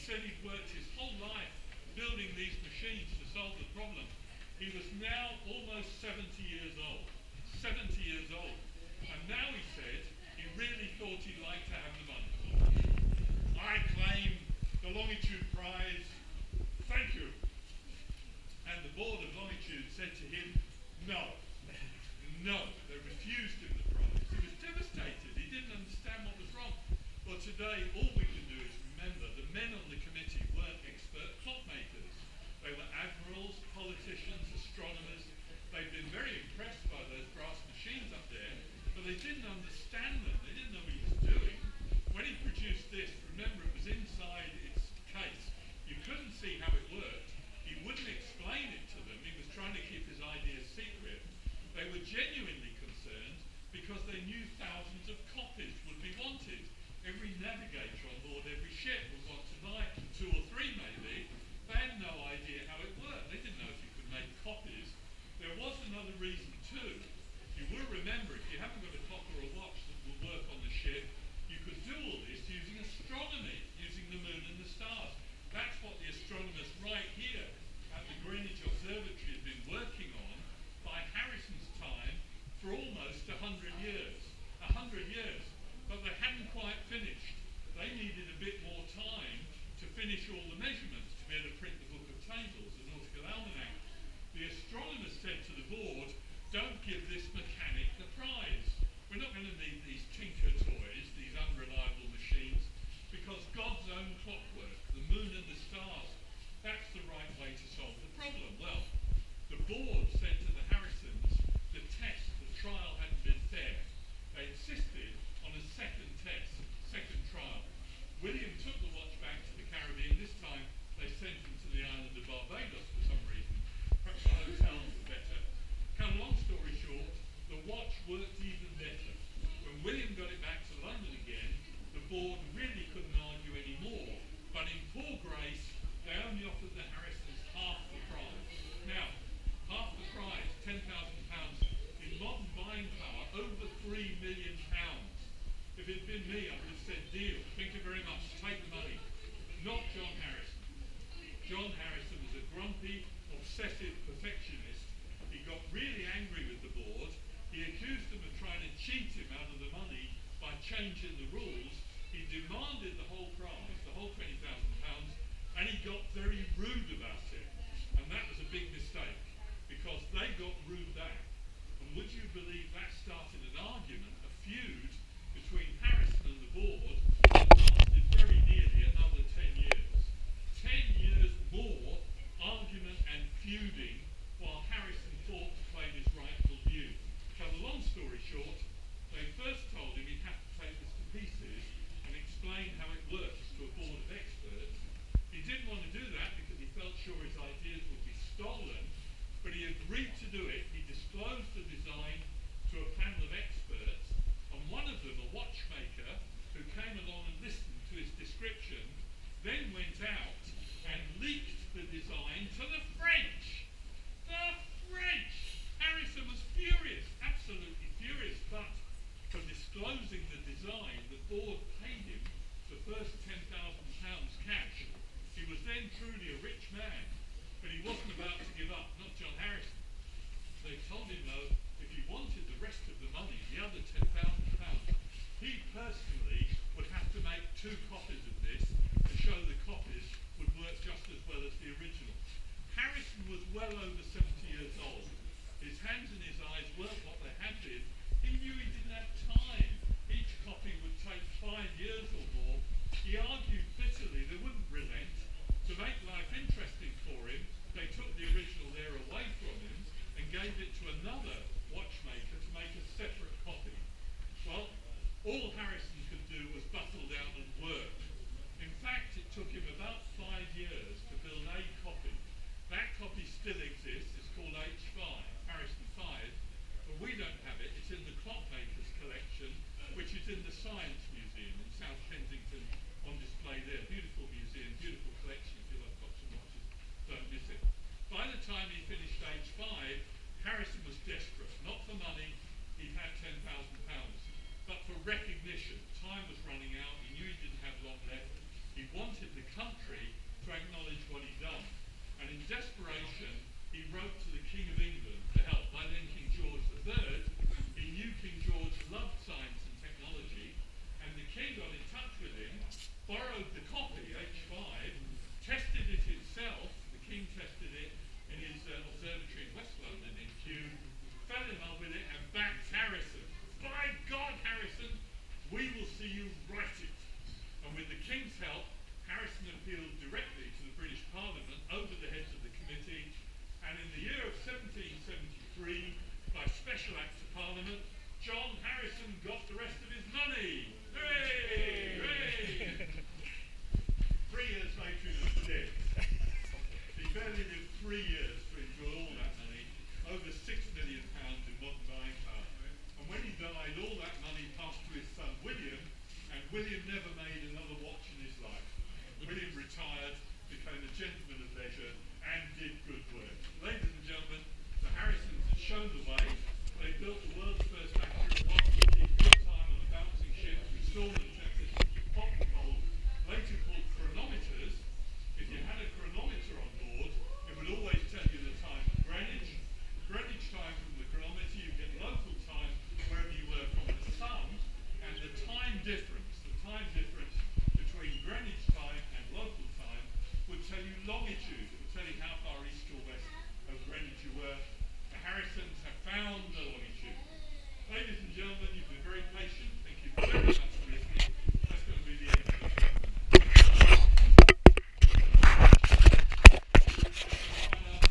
said he'd worked his whole life building these machines to solve the problem. He was now almost 70 years old. 70 years old. And now he said he really thought he'd like to have the money. I claim the Longitude Prize. Thank you. And the board of Longitude said to him, no. No. They refused him the prize. He was devastated. He didn't understand what was wrong. Well, today, all we can do is remember the men on the committee weren't expert clockmakers. They were admirals, politicians, astronomers. They'd been very impressed by those brass machines up there, but they didn't understand them. They didn't know what he was doing. When he produced this, remember, it was inside its case. You couldn't see how it worked. He wouldn't explain it to them. He was trying to keep his ideas secret. They were genuinely concerned because they knew thousands of copies would be wanted. Every navigator on board every ship would want to buy 2 or 3 maybe. They had no idea how it worked. They didn't know if you could make copies. There was another reason too. You will remember, if you haven't got a clock or a watch that will work on the ship, you could do all this using astronomy, using the moon and the stars. That's what the astronomers right here at the Greenwich Observatory have been working on by Harrison's time for almost 100 years. 100 years. But they hadn't quite finished. They needed a bit more time to finish all the measurements to be able to print the book of tables, the Nautical Almanac. The astronomers said to the board, don't give this mechanic the prize. We're not going to need these tinker toys, these unreliable machines, because God's own clockwork, the moon and the stars, that's the right way to solve the problem. Well, the board said to the Harrisons, the test, the trial hadn't been fair. They insisted on a second test, second trial. William took the watch back to the Caribbean. This time they sent him to the island of Barbados for some reason. Perhaps the hotels were better. Cut a long story short, the watch worked even better. When William got it back to London again, the board really couldn't argue anymore. But in poor grace, they only offered the Harrisons half the prize. Now, half the prize, £10,000, in modern buying power, over £3 million. If it had been me, I would have said, deal, thank you very much, take the money. Not John Harrison. John Harrison was a grumpy, obsessive perfectionist. He got really angry with the board. He accused them of trying to cheat him out of the money by changing the rules. He demanded the whole prize, the whole £20,000, and he got very rude about it. And that was a big mistake, because they got rude back. And would you believe that started an argument, a feud, between Harrison and the board that lasted very nearly another 10 years. 10 years more argument and feuding while Harrison fought to claim his rightful view. Cut a long story short, they first told him he'd have to take this to pieces and explain how it works to a board of experts. He didn't want to do that because he felt sure his ideas would be stolen, but he agreed to do it. He disclosed the design to a panel of experts, and one of them, a watchmaker, who came along and listened to his description, then went out and leaked the design to the French. The French! Harrison was furious, absolutely furious, but for disclosing the design, the board paid him the first £10,000 cash. He was then truly a rich man, but he wasn't about to give up, not John Harrison. They told him, though, if he wanted the rest of the money, the other £10,000, he personally would have to make 2 copies of this to show the copies would work just as well as the original. Harrison was well over 70 years old. His hands and his eyes weren't what they had been. He knew he didn't have time. Each copy would take 5 years or more. He argued bitterly they wouldn't relent. To make life interesting for him, they took the original there away from him and gave it to another watchmaker to make a separate copy. Well, all Harrison could do was buckle down and work. William never